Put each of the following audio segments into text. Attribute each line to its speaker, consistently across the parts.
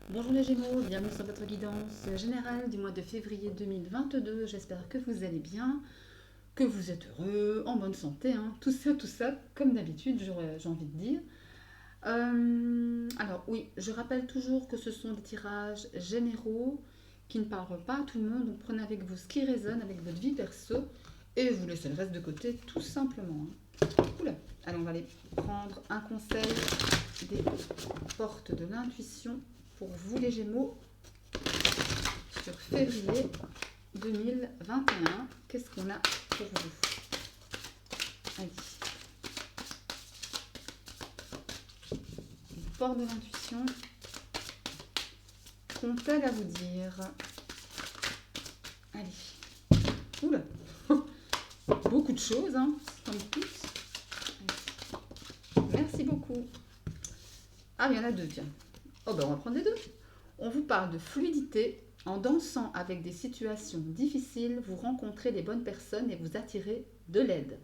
Speaker 1: Bonjour les Gémeaux, bienvenue sur votre guidance générale du mois de février 2022. J'espère que vous allez bien, que vous êtes heureux, en bonne santé, hein. Tout ça, comme d'habitude, j'ai envie de dire. Alors oui, je rappelle toujours que ce sont des tirages généraux qui ne parleront pas à tout le monde, donc prenez avec vous ce qui résonne avec votre vie perso et vous laissez le reste de côté tout simplement, hein. Oula, allez, on va aller prendre un conseil des portes de l'intuition pour vous les Gémeaux sur février 2021. Qu'est-ce qu'on a pour vous? Allez. Les portes de l'intuition qu'ont-elles à vous dire? Allez. Oula. Beaucoup de choses, hein, somme toute. Merci beaucoup. Ah, il y en a deux, tiens. Oh, ben on va prendre les deux. On vous parle de fluidité. En dansant avec des situations difficiles, vous rencontrez les bonnes personnes et vous attirez de l'aide.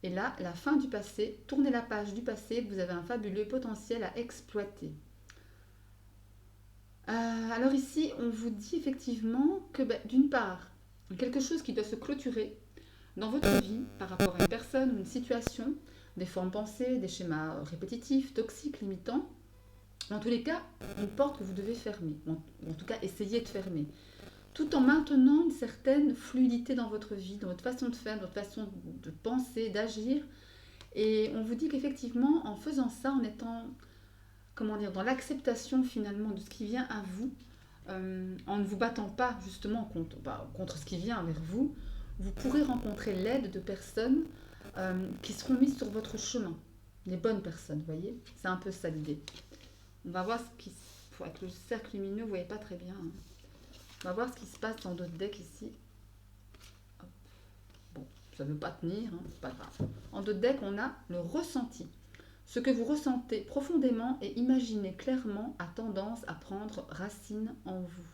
Speaker 1: Et là, la fin du passé, tournez la page du passé, vous avez un fabuleux potentiel à exploiter. Alors ici, on vous dit effectivement que d'une part, quelque chose qui doit se clôturer dans votre vie par rapport à une personne ou une situation, des formes pensées, des schémas répétitifs, toxiques, limitants. En tous les cas, une porte que vous devez fermer, ou en tout cas essayer de fermer, tout en maintenant une certaine fluidité dans votre vie, dans votre façon de faire, dans votre façon de penser, d'agir. Et on vous dit qu'effectivement, en faisant ça, en étant, comment dire, dans l'acceptation finalement de ce qui vient à vous, en ne vous battant pas justement contre ce qui vient vers vous, vous pourrez rencontrer l'aide de personnes qui seront mises sur votre chemin. Les bonnes personnes, vous voyez. C'est un peu ça l'idée. On va voir ce qui se... Avec le cercle lumineux, vous ne voyez pas très bien, hein. On va voir ce qui se passe dans d'autres decks ici. Hop. Bon, ça ne veut pas tenir, hein, c'est pas grave. En d'autres decks, on a le ressenti. Ce que vous ressentez profondément et imaginez clairement a tendance à prendre racine en vous.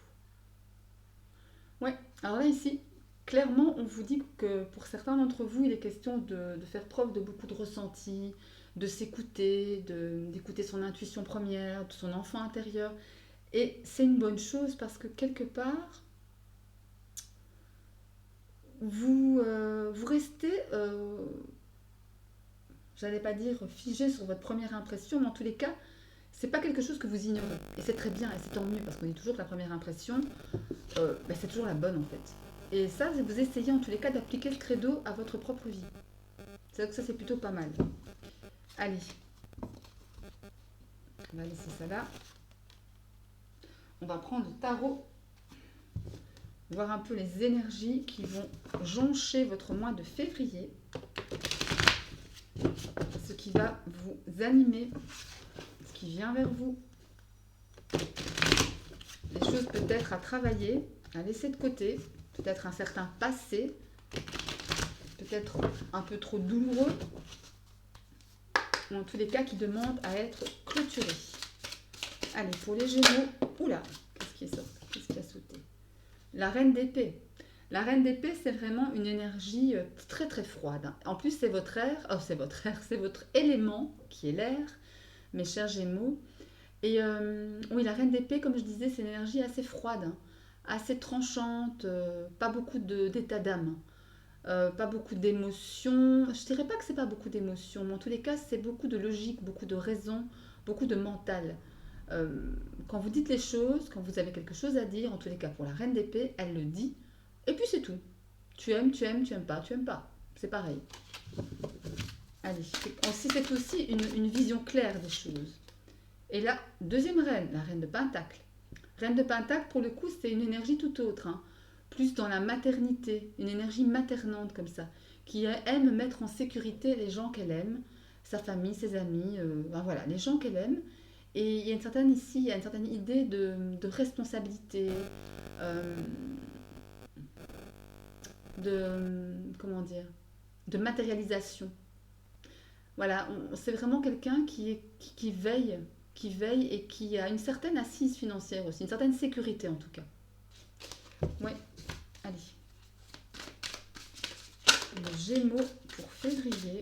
Speaker 1: Ouais, alors là ici, clairement, on vous dit que pour certains d'entre vous, il est question de faire preuve de beaucoup de ressenti, de s'écouter, d'écouter son intuition première, de son enfant intérieur. Et c'est une bonne chose parce que quelque part, vous restez, j'allais pas dire figé sur votre première impression, mais en tous les cas, c'est pas quelque chose que vous ignorez. Et c'est très bien, et c'est tant mieux, parce qu'on dit toujours que la première impression, c'est toujours la bonne en fait. Et ça, vous essayez en tous les cas d'appliquer ce credo à votre propre vie. C'est vrai que ça, c'est plutôt pas mal. Allez, on va laisser ça là. On va prendre le tarot, voir un peu les énergies qui vont joncher votre mois de février. Ce qui va vous animer, ce qui vient vers vous. Des choses peut-être à travailler, à laisser de côté, peut-être un certain passé, peut-être un peu trop douloureux, ou en tous les cas qui demandent à être clôturés. Allez, pour les Gémeaux, oula, qu'est-ce qui est sorti? Qu'est-ce qui a sauté? La Reine d'épée. La Reine d'épée, c'est vraiment une énergie très très froide. En plus, c'est votre air, c'est votre élément qui est l'air, mes chers Gémeaux. Et oui, la Reine d'épée, comme je disais, c'est une énergie assez froide, hein, assez tranchante, pas beaucoup d'état d'âme, pas beaucoup d'émotions. Je dirais pas que c'est pas beaucoup d'émotions, mais en tous les cas, c'est beaucoup de logique, beaucoup de raison, beaucoup de mental. Quand vous dites les choses, quand vous avez quelque chose à dire, en tous les cas pour la Reine d'épée, elle le dit, et puis c'est tout. Tu aimes, tu aimes pas, tu aimes pas. C'est pareil. Allez, c'est aussi une vision claire des choses. Et la deuxième reine, la reine de Pentacle. Reine de Pentacle, pour le coup, c'est une énergie tout autre, hein. Plus dans la maternité, une énergie maternante comme ça, qui aime mettre en sécurité les gens qu'elle aime, sa famille, ses amis, voilà, les gens qu'elle aime. Et il y a une certaine idée de responsabilité, euh, comment dire, de matérialisation. Voilà, c'est vraiment quelqu'un qui veille et qui a une certaine assise financière aussi, une certaine sécurité en tout cas. Ouais, allez. Les Gémeaux pour février.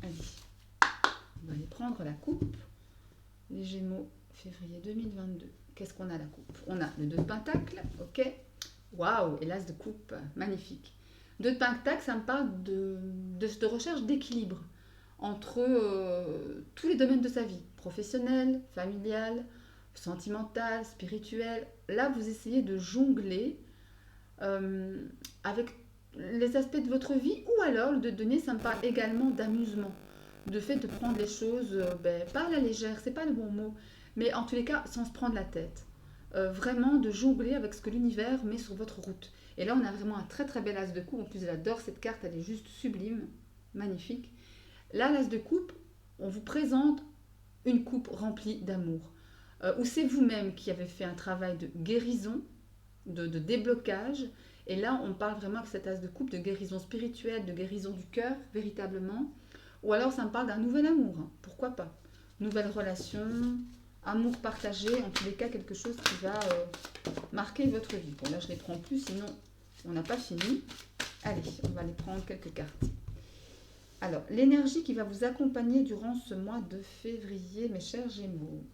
Speaker 1: Allez. reprendre la coupe. Les Gémeaux, février 2022. Qu'est-ce qu'on a à la coupe? On a le 2 de Pentacle, ok. Waouh, et l'As de coupe, magnifique. 2 de Pentacle, ça me parle de recherche d'équilibre entre tous les domaines de sa vie, professionnel, familial, sentimental, spirituel. Là, vous essayez de jongler avec les aspects de votre vie, ou alors le 2 de denier, ça me parle également d'amusement, de fait de prendre les choses, pas à la légère, c'est pas le bon mot, mais en tous les cas sans se prendre la tête. Vraiment de jongler avec ce que l'univers met sur votre route. Et là, on a vraiment un très très bel as de coupe. En plus, j'adore cette carte, elle est juste sublime, magnifique. Là, l'as de coupe, on vous présente une coupe remplie d'amour. Ou c'est vous-même qui avez fait un travail de guérison, de déblocage. Et là, on parle vraiment avec cet as de coupe de guérison spirituelle, de guérison du cœur, véritablement. Ou alors, ça me parle d'un nouvel amour, hein. Pourquoi pas? Nouvelle relation, amour partagé, en tous les cas, quelque chose qui va marquer votre vie. Bon, là, je ne les prends plus, sinon, on n'a pas fini. Allez, on va aller prendre quelques cartes. Alors, l'énergie qui va vous accompagner durant ce mois de février, mes chers Gémeaux.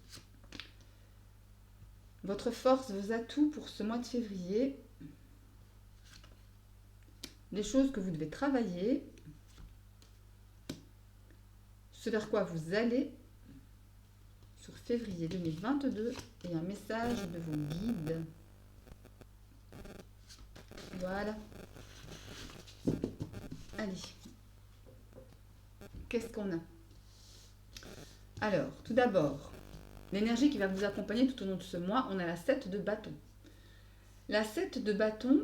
Speaker 1: Votre force, vos atouts pour ce mois de février. Les choses que vous devez travailler. Ce vers quoi vous allez sur février 2022 et un message de vos guides. Voilà. Allez. Qu'est-ce qu'on a? Alors, tout d'abord, l'énergie qui va vous accompagner tout au long de ce mois, on a la 7 de bâton. La 7 de bâton,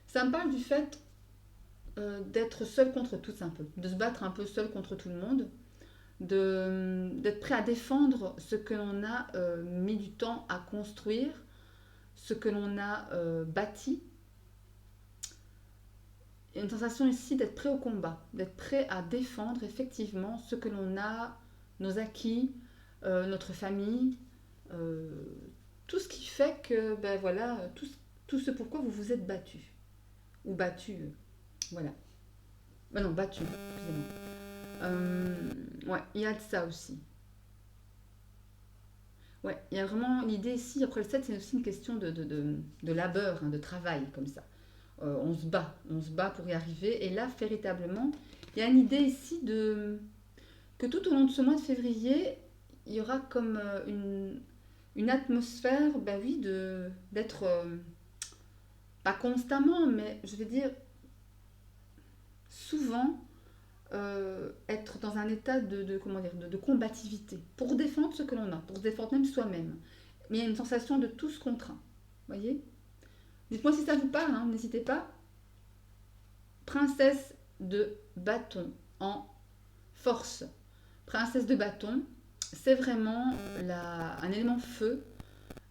Speaker 1: ça me parle du fait d'être seul contre tous un peu, de se battre un peu seul contre tout le monde, d'être prêt à défendre ce que l'on a mis du temps à construire, ce que l'on a bâti. Il y a une sensation ici d'être prêt au combat, d'être prêt à défendre effectivement ce que l'on a, nos acquis, notre famille, tout ce qui fait que, voilà, tout ce pourquoi vous vous êtes battu, ou battu, voilà. Non, battu, excusez-moi. Ouais, il y a de ça aussi. Ouais, il y a vraiment l'idée ici, après le 7, c'est aussi une question de labeur, hein, de travail, comme ça. On se bat pour y arriver. Et là, véritablement, il y a une idée ici que tout au long de ce mois de février, il y aura comme une atmosphère, oui, d'être, pas constamment, mais je vais dire, souvent, être dans un état comment dire, de combativité, pour défendre ce que l'on a, pour se défendre même soi-même. Mais il y a une sensation de tous contre un. Voyez? Dites-moi si ça vous parle, hein, n'hésitez pas. Princesse de bâton en force. Princesse de bâton, c'est vraiment un élément feu,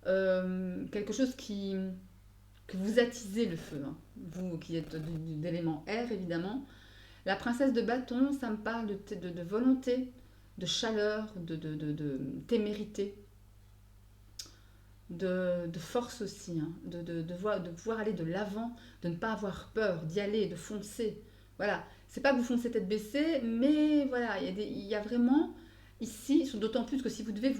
Speaker 1: quelque chose que vous attisez le feu, hein. Vous qui êtes d'élément air évidemment. La princesse de bâton, ça me parle de volonté, de chaleur, de témérité, de force aussi, hein, de pouvoir aller de l'avant, de ne pas avoir peur, d'y aller, de foncer. Voilà, c'est pas que vous foncez tête baissée, mais voilà, il y a vraiment ici, d'autant plus que si vous devez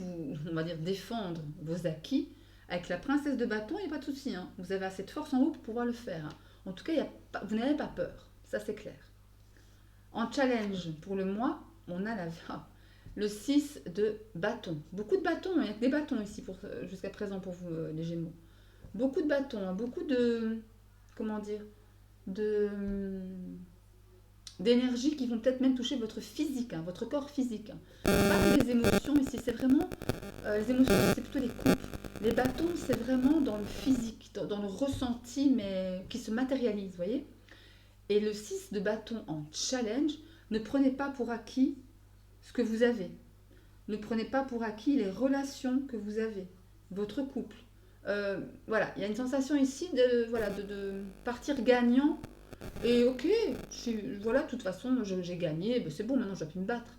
Speaker 1: on va dire, défendre vos acquis, avec la princesse de bâton, il n'y a pas de souci, hein. Vous avez assez de force en vous pour pouvoir le faire, hein. En tout cas, vous n'avez pas peur, ça c'est clair. En challenge pour le mois, on a le 6 de bâton. Beaucoup de bâtons, il y a que des bâtons ici jusqu'à présent pour vous les Gémeaux. Beaucoup de bâtons, hein, beaucoup comment dire, d'énergie qui vont peut-être même toucher votre physique, hein, votre corps physique, hein. Pas que les émotions ici, c'est vraiment, les émotions c'est plutôt les coupes. Les bâtons c'est vraiment dans le physique, dans le ressenti, mais qui se matérialise, vous voyez. Et le 6 de bâton en challenge, ne prenez pas pour acquis ce que vous avez. Ne prenez pas pour acquis les relations que vous avez, votre couple. Voilà, il y a une sensation ici de partir gagnant. Et ok, voilà, de toute façon, j'ai gagné, c'est bon, maintenant je dois plus me battre.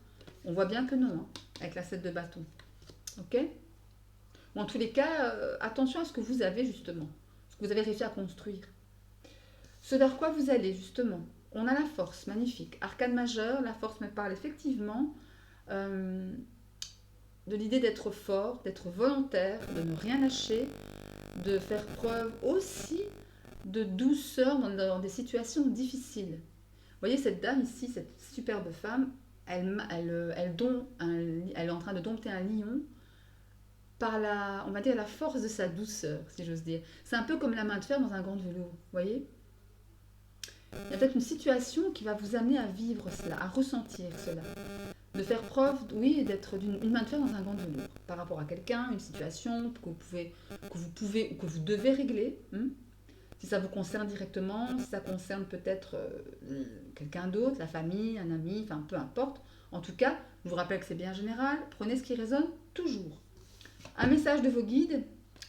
Speaker 1: On voit bien que non, hein, avec la 7 de bâton. Ok? Ou en tous les cas, attention à ce que vous avez justement, ce que vous avez réussi à construire. Ce vers quoi vous allez justement. On a la force, magnifique. Arcane majeur, la force me parle effectivement de l'idée d'être fort, d'être volontaire, de ne rien lâcher, de faire preuve aussi de douceur dans des situations difficiles. Vous voyez cette dame ici, cette superbe femme, elle est en train de dompter un lion par on va dire, la force de sa douceur, si j'ose dire. C'est un peu comme la main de fer dans un gant de velours, vous voyez. Il y a peut-être une situation qui va vous amener à vivre cela, à ressentir cela. De faire preuve, oui, d'être une main de fer dans un gant de velours par rapport à quelqu'un, une situation que vous pouvez ou que vous devez régler. Si ça vous concerne directement, si ça concerne peut-être quelqu'un d'autre, la famille, un ami, enfin peu importe. En tout cas, je vous rappelle que c'est bien général, prenez ce qui résonne toujours. Un message de vos guides,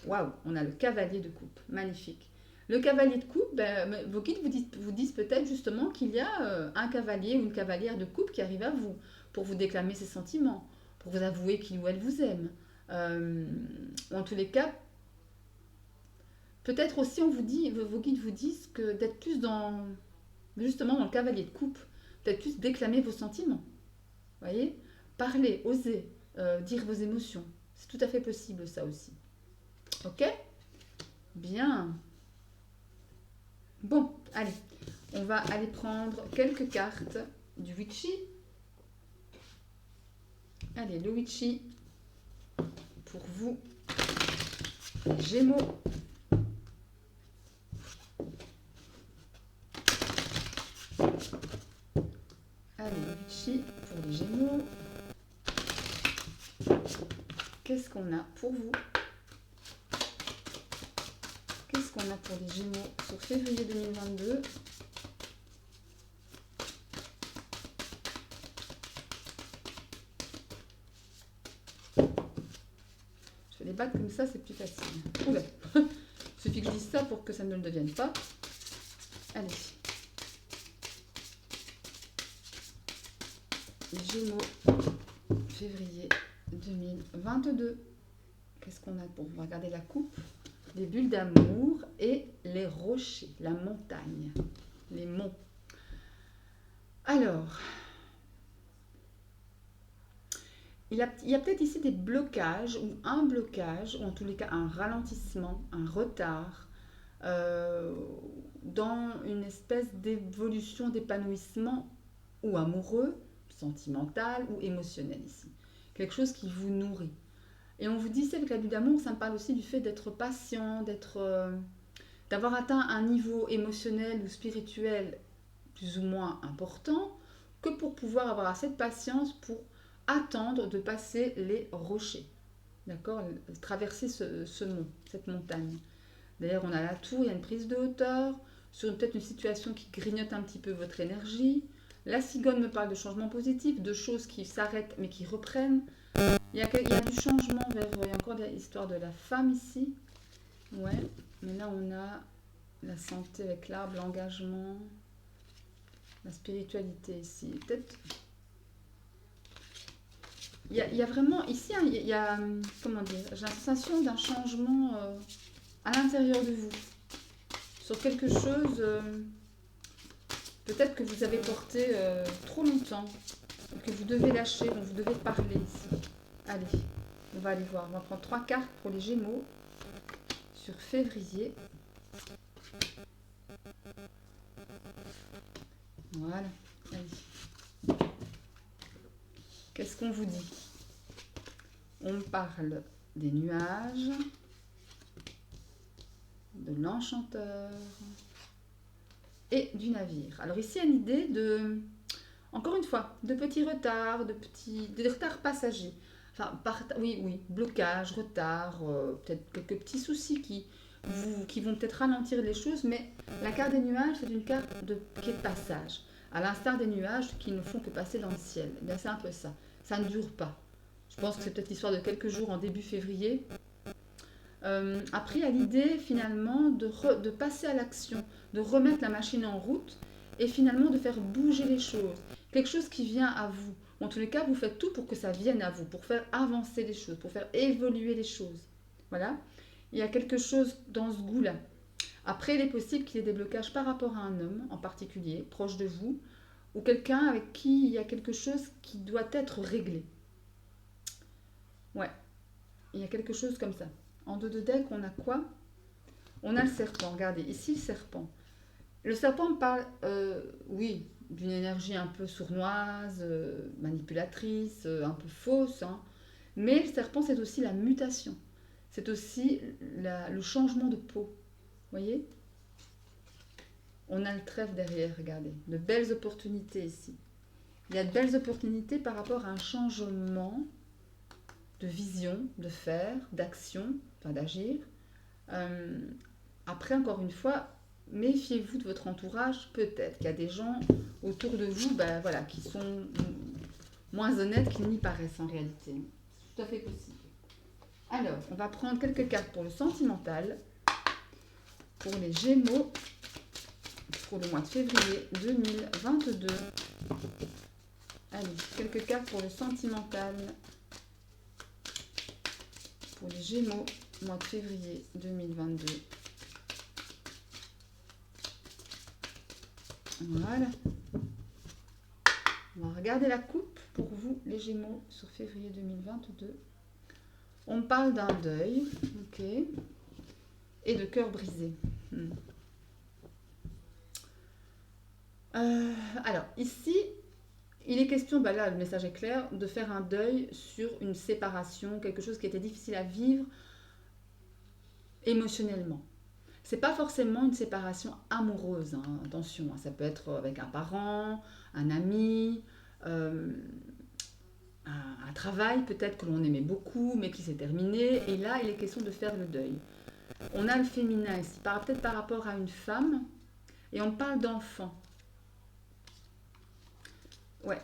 Speaker 1: waouh, on a le cavalier de coupe, magnifique. Le cavalier de coupe, vos guides vous disent peut-être justement qu'il y a un cavalier ou une cavalière de coupe qui arrive à vous pour vous déclamer ses sentiments, pour vous avouer qu'il ou elle vous aime. En tous les cas, peut-être aussi vos guides vous disent que d'être plus justement dans le cavalier de coupe, peut-être plus déclamer vos sentiments. Vous voyez, parler, oser, dire vos émotions. C'est tout à fait possible ça aussi. Ok? Bien. Bon, allez, on va aller prendre quelques cartes du Witchy. Allez, le Witchy pour vous, les Gémeaux. Allez, le Witchy pour les Gémeaux. Qu'est-ce qu'on a pour vous? Qu'est-ce qu'on a pour les Gémeaux sur février 2022? Je fais les battre comme ça, c'est plus facile. Oula. Il suffit que je dise ça pour que ça ne le devienne pas. Allez. Les Gémeaux, février 2022. Qu'est-ce qu'on a pour vous? Regardez la coupe. Les bulles d'amour et les rochers, la montagne, les monts. Alors, il y a peut-être ici des blocages, ou un blocage, ou en tous les cas un ralentissement, un retard, dans une espèce d'évolution, d'épanouissement, ou amoureux, sentimental, ou émotionnel ici. Quelque chose qui vous nourrit. Et on vous dit, c'est avec la bulle d'amour, ça me parle aussi du fait d'être patient, d'avoir atteint un niveau émotionnel ou spirituel plus ou moins important, que pour pouvoir avoir assez de patience pour attendre de passer les rochers. D'accord? Traverser ce mont, cette montagne. D'ailleurs, on a la tour, il y a une prise de hauteur, sur peut-être une situation qui grignote un petit peu votre énergie. La cigogne me parle de changement positif, de choses qui s'arrêtent mais qui reprennent. Il y a du changement il y a encore l'histoire de la femme ici. Ouais, mais là on a la santé avec l'arbre, l'engagement, la spiritualité ici. Peut-être. Il y a vraiment, ici, il y a, comment dire, j'ai la sensation d'un changement à l'intérieur de vous. Sur quelque chose, peut-être que vous avez porté trop longtemps, que vous devez lâcher, dont vous devez parler ici. Allez, on va aller voir. On va prendre 3 cartes pour les Gémeaux sur février. Voilà. Allez. Qu'est-ce qu'on vous dit? On parle des nuages, de l'enchanteur et du navire. Alors ici, il y a une idée de, encore une fois, de petits retards, de retards passagers. Enfin, oui, blocage, retard, peut-être quelques petits soucis qui vont peut-être ralentir les choses, mais la carte des nuages, c'est une carte qui est de passage. À l'instar des nuages qui ne font que passer dans le ciel. Eh bien, c'est un peu ça. Ça ne dure pas. Je pense que c'est peut-être l'histoire de quelques jours en début février. Après, il y a l'idée finalement de passer à l'action, de remettre la machine en route et finalement de faire bouger les choses. Quelque chose qui vient à vous. En tous les cas, vous faites tout pour que ça vienne à vous, pour faire avancer les choses, pour faire évoluer les choses. Voilà. Il y a quelque chose dans ce goût-là. Après, il est possible qu'il y ait des blocages par rapport à un homme en particulier, proche de vous, ou quelqu'un avec qui il y a quelque chose qui doit être réglé. Ouais, il y a quelque chose comme ça. En dos de deck, on a quoi? On a le serpent. Regardez, ici le serpent. Le serpent parle, oui, d'une énergie un peu sournoise, manipulatrice, un peu fausse, hein. Mais le serpent, c'est aussi la mutation. C'est aussi le changement de peau. Vous voyez? On a le trèfle derrière, regardez. De belles opportunités ici. Il y a de belles opportunités par rapport à un changement de vision, de faire, d'action, enfin d'agir. Après, encore une fois, méfiez-vous de votre entourage. Peut-être qu'il y a des gens autour de vous ben, voilà, qui sont moins honnêtes qu'ils n'y paraissent en réalité. C'est tout à fait possible. Alors, on va prendre quelques cartes pour le sentimental, pour les Gémeaux, pour le mois de février 2022. Allez, quelques cartes pour le sentimental, pour les Gémeaux, mois de février 2022. Voilà. On va regarder la coupe pour vous, les Gémeaux, sur février 2022. On parle d'un deuil, ok, et de cœur brisé. Alors, ici, il est question, bah là, le message est clair, de faire un deuil sur une séparation, quelque chose qui était difficile à vivre émotionnellement. C'est pas forcément une séparation amoureuse, hein, attention, hein, ça peut être avec un parent, un ami, un travail peut-être que l'on aimait beaucoup mais qui s'est terminé, et là il est question de faire le deuil. On a le féminin ici, peut-être par rapport à une femme, et on parle d'enfant. Ouais,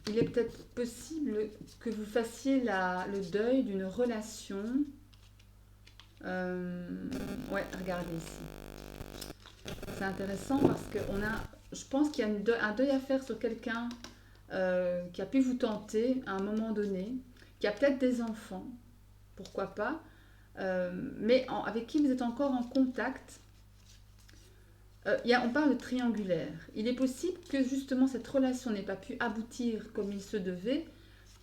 Speaker 1: il est peut-être possible que vous fassiez le deuil d'une relation. Ouais, regardez ici. C'est intéressant parce que je pense qu'il y a un deuil à faire sur quelqu'un qui a pu vous tenter à un moment donné, qui a peut-être des enfants, pourquoi pas, mais avec qui vous êtes encore en contact. On parle de triangulaire. Il est possible que justement cette relation n'ait pas pu aboutir comme il se devait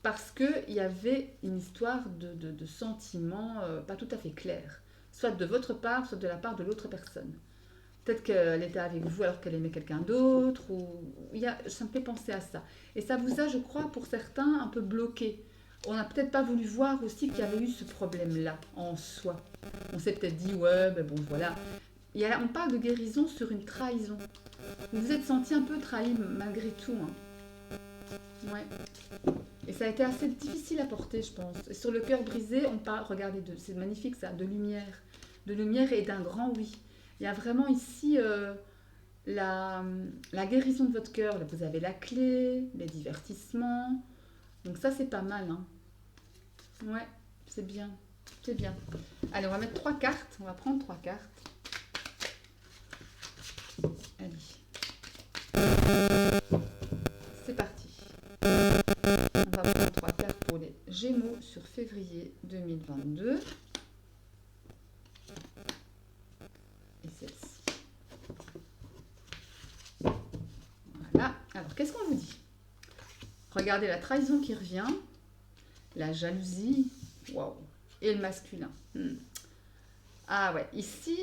Speaker 1: parce qu'il y avait une histoire de sentiments pas tout à fait clairs, soit de votre part, soit de la part de l'autre personne. Peut-être qu'elle était avec vous alors qu'elle aimait quelqu'un d'autre, ça me fait penser à ça. Et ça vous a, je crois, pour certains, un peu bloqué. On n'a peut-être pas voulu voir aussi qu'il y avait eu ce problème-là en soi. On s'est peut-être dit, ouais, ben bon, voilà. On parle de guérison sur une trahison. Vous vous êtes senti un peu trahi malgré tout. Hein. Ouais. Et ça a été assez difficile à porter, je pense. Et sur le cœur brisé, on parle, regardez, c'est magnifique ça, de lumière. De lumière et d'un grand oui. Il y a vraiment ici la guérison de votre cœur. Vous avez la clé, les divertissements. Donc ça, c'est pas mal. Hein. Ouais, c'est bien. C'est bien. Allez, on va mettre 3 cartes. On va prendre 3 cartes. Allez. C'est parti. On va prendre 3 cartes pour les Gémeaux sur février 2022. Et celle-ci. Voilà. Alors, qu'est-ce qu'on vous dit? Regardez la trahison qui revient, la jalousie, waouh, et le masculin. Ah ouais, ici,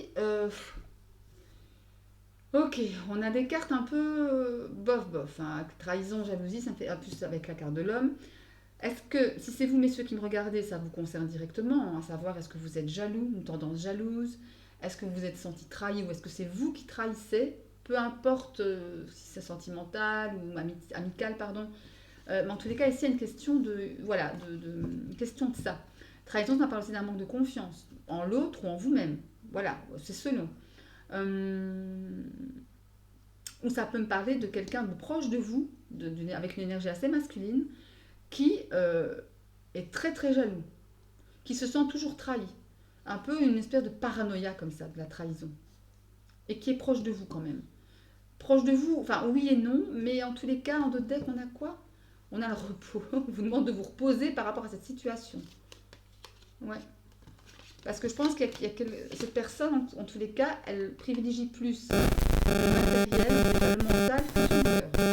Speaker 1: ok, on a des cartes un peu bof, hein. Trahison, jalousie, ça me fait plus avec la carte de l'homme. Est-ce que, si c'est vous messieurs qui me regardez, ça vous concerne directement, hein, à savoir est-ce que vous êtes jaloux, une tendance jalouse, est-ce que vous vous êtes senti trahi ou est-ce que c'est vous qui trahissez, peu importe si c'est sentimental ou amical, pardon. Mais en tous les cas, ici, il y a une question question de ça. Trahison, ça parle aussi d'un manque de confiance en l'autre ou en vous-même. Voilà, c'est selon. Ou ça peut me parler de quelqu'un de proche de vous, avec une énergie assez masculine, qui est très très jaloux, qui se sent toujours trahi. Un peu une espèce de paranoïa comme ça, de la trahison. Et qui est proche de vous quand même. Proche de vous, enfin oui et non, mais en tous les cas, en dos de deck, on a quoi? On a le repos. On vous demande de vous reposer par rapport à cette situation. Ouais. Parce que je pense qu'il y a cette personne, en tous les cas, elle privilégie plus le matériel, le mental que son cœur.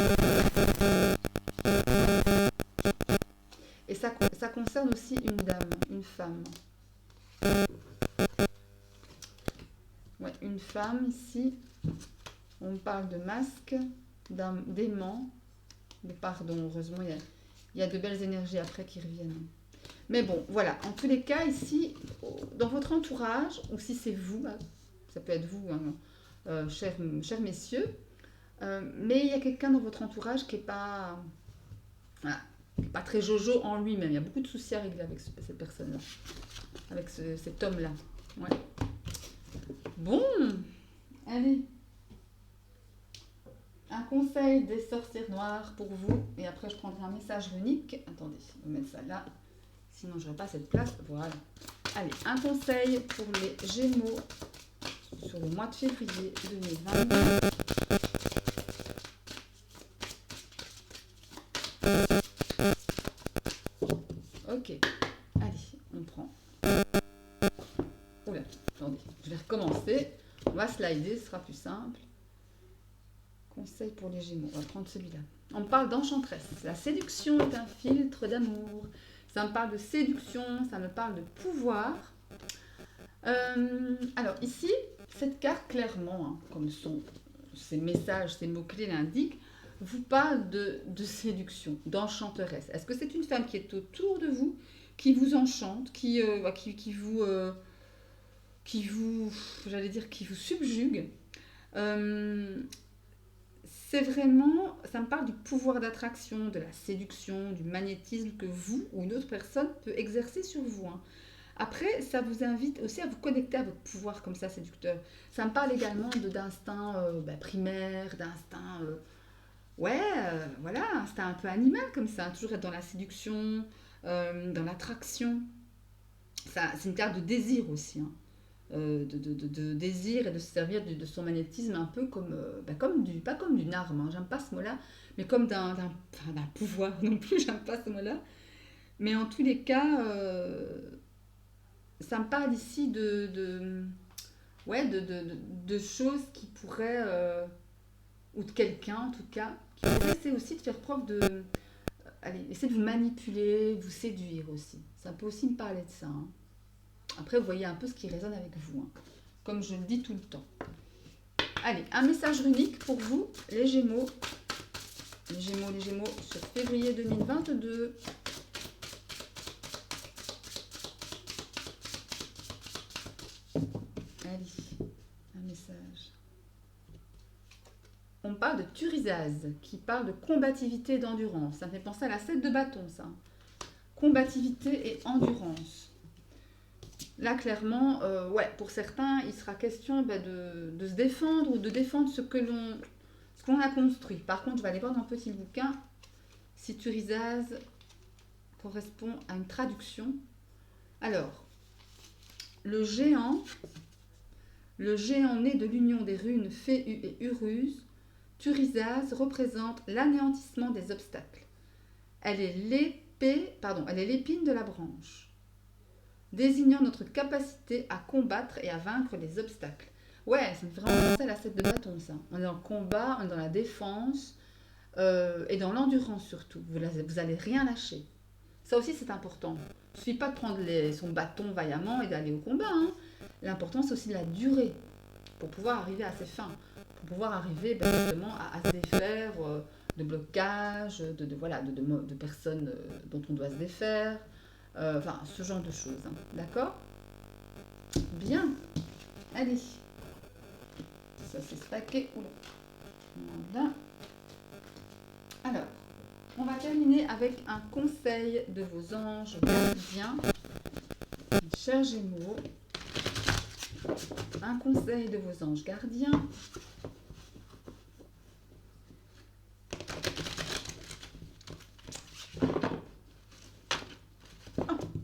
Speaker 1: Et ça concerne aussi une dame, une femme. Ouais, une femme ici. On parle de masque, d'aimant. Mais pardon, heureusement, il y a de belles énergies après qui reviennent. Mais bon, voilà. En tous les cas, ici, dans votre entourage, ou si c'est vous, ça peut être vous, hein, chers messieurs, mais il y a quelqu'un dans votre entourage qui n'est pas, voilà, pas très jojo en lui-même. Il y a beaucoup de soucis à régler avec cette personne-là, avec cet homme-là. Ouais. Bon, allez. Un conseil des sorcières noires pour vous. Et après, je prendrai un message unique. Attendez, je vais mettre ça là. Sinon, je n'aurai pas cette place. Voilà. Allez, un conseil pour les Gémeaux sur le mois de février 2022. Ok. Allez, on prend. Oula, attendez. Je vais recommencer. On va slider, ce sera plus simple. Conseil pour les Gémeaux. On va prendre celui-là. On me parle d'enchanteresse. La séduction est un filtre d'amour. Ça me parle de séduction, ça me parle de pouvoir. Alors ici, cette carte, clairement, hein, comme ces messages, ces mots-clés l'indiquent, vous parle de séduction, d'enchanteresse. Est-ce que c'est une femme qui est autour de vous, qui vous enchante, qui vous, j'allais dire, qui vous subjugue? C'est vraiment, ça me parle du pouvoir d'attraction, de la séduction, du magnétisme que vous ou une autre personne peut exercer sur vous. Hein. Après, ça vous invite aussi à vous connecter à votre pouvoir comme ça séducteur. Ça me parle également d'instinct primaire, d'instinct, voilà, instinct un peu animal comme ça, hein, toujours être dans la séduction, dans l'attraction. C'est une carte de désir aussi. Hein. De désir et de se servir de son magnétisme un peu comme, pas comme d'une arme, hein, j'aime pas ce mot-là, mais comme d'un pouvoir non plus, j'aime pas ce mot-là. Mais en tous les cas, ça me parle ici de choses qui pourraient, ou de quelqu'un en tout cas, qui pourrait essayer aussi de faire preuve de... allez, essayer de vous manipuler, vous séduire aussi. Ça peut aussi me parler de ça, hein. Après, vous voyez un peu ce qui résonne avec vous, hein, comme je le dis tout le temps. Allez, un message unique pour vous, les Gémeaux. Les Gémeaux, sur février 2022. Allez, un message. On parle de Thurisaz, qui parle de combativité et d'endurance. Ça me fait penser à la 7 de bâton, ça. Combativité et endurance. Là, clairement, pour certains, il sera question de se défendre ou de défendre ce que l'on a construit. Par contre, je vais aller voir dans le petit bouquin si Thurisaz correspond à une traduction. Alors, le géant né de l'union des runes Féu et Uruz, Thurisaz représente l'anéantissement des obstacles. Elle est l'épine de la branche, désignant notre capacité à combattre et à vaincre les obstacles. Ouais, c'est vraiment ça la 7 de bâton, ça. On est dans le combat, on est dans la défense et dans l'endurance surtout. Vous allez rien lâcher. Ça aussi, c'est important. Il ne suffit pas de prendre son bâton vaillamment et d'aller au combat. Hein. L'important, c'est aussi de la durée pour pouvoir arriver à ses fins, pour pouvoir arriver justement à se défaire de blocages, de personnes dont on doit se défaire. Ce genre de choses. Hein. D'accord? Bien. Allez. Ça, c'est stacké. Voilà. Alors, on va terminer avec un conseil de vos anges gardiens. Chers Gémeaux, un conseil de vos anges gardiens.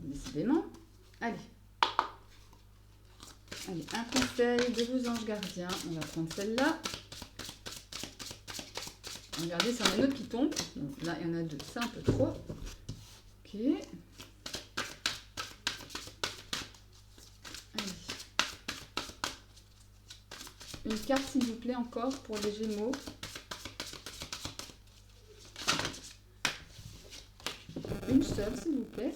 Speaker 1: Décidément. Allez, un conseil de vos anges gardiens. On va prendre celle-là. Regardez, s'il y en a une autre qui tombe. Donc, là, il y en a deux. C'est un peu trop. Ok. Une carte, s'il vous plaît, encore pour les Gémeaux. Une seule, s'il vous plaît.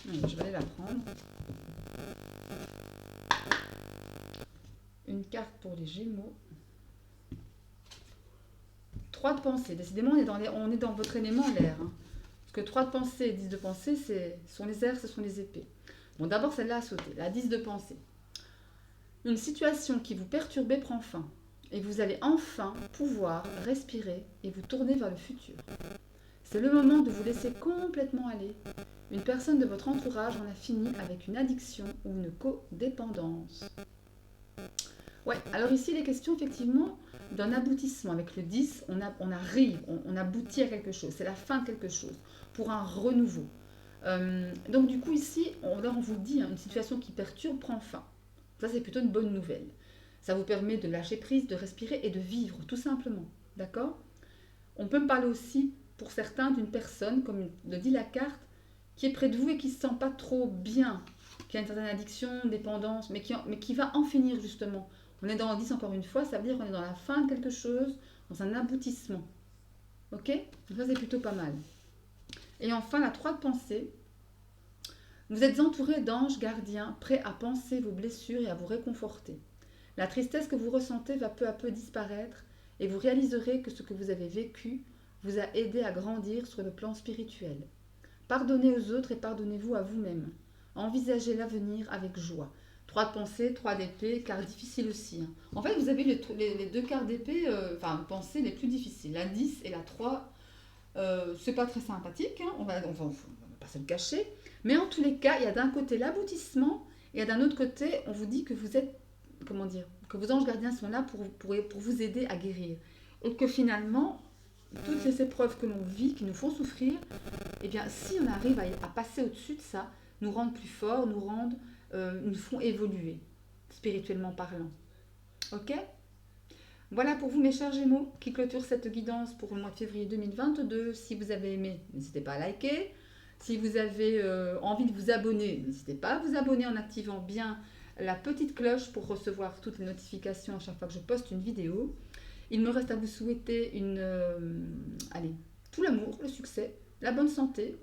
Speaker 1: Allez, je vais aller la prendre. Une carte pour les Gémeaux. 3 de pensée. Décidément, on est dans votre élément, l'air. Hein. Parce que 3 de pensée et 10 de pensée, ce sont les airs, ce sont les épées. Bon, d'abord, celle-là a sauté. La 10 de pensée. Une situation qui vous perturbait prend fin. Et vous allez enfin pouvoir respirer et vous tourner vers le futur. C'est le moment de vous laisser complètement aller. Une personne de votre entourage en a fini avec une addiction ou une codépendance. Ouais, alors ici, il est question effectivement d'un aboutissement. Avec le 10, on arrive, on aboutit à quelque chose. C'est la fin de quelque chose, pour un renouveau. Donc du coup, ici, on vous dit, hein, une situation qui perturbe prend fin. Ça, c'est plutôt une bonne nouvelle. Ça vous permet de lâcher prise, de respirer et de vivre, tout simplement. D'accord? On peut me parler aussi, pour certains, d'une personne, comme le dit la carte, qui est près de vous et qui ne se sent pas trop bien, qui a une certaine addiction, dépendance, mais qui va en finir justement. On est dans le 10 encore une fois, ça veut dire qu'on est dans la fin de quelque chose, dans un aboutissement. Ok? Donc ça, c'est plutôt pas mal. Et enfin, la 3 de pensée. Vous êtes entouré d'anges gardiens, prêts à panser vos blessures et à vous réconforter. La tristesse que vous ressentez va peu à peu disparaître et vous réaliserez que ce que vous avez vécu vous a aidé à grandir sur le plan spirituel. Pardonnez aux autres et pardonnez-vous à vous-même. Envisagez l'avenir avec joie. 3 de pensée, 3 d'épée, carte difficile aussi. Hein. En fait, vous avez les 2 cartes d'épée, pensée les plus difficiles. La 10 et la 3, c'est pas très sympathique, hein. On va pas se le cacher. Mais en tous les cas, il y a d'un côté l'aboutissement et d'un autre côté, on vous dit que vous êtes, comment dire, que vos anges gardiens sont là pour vous aider à guérir. Et que finalement, toutes les épreuves que l'on vit, qui nous font souffrir, eh bien, si on arrive à passer au-dessus de ça, nous rendent plus forts, nous font évoluer, spirituellement parlant. Ok? Voilà pour vous, mes chers Gémeaux, qui clôture cette guidance pour le mois de février 2022. Si vous avez aimé, n'hésitez pas à liker. Si vous avez envie de vous abonner, n'hésitez pas à vous abonner en activant bien la petite cloche pour recevoir toutes les notifications à chaque fois que je poste une vidéo. Il me reste à vous souhaiter tout l'amour, le succès, la bonne santé,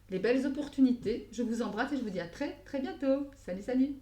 Speaker 1: les belles opportunités. Je vous embrasse et je vous dis à très très bientôt. Salut, salut!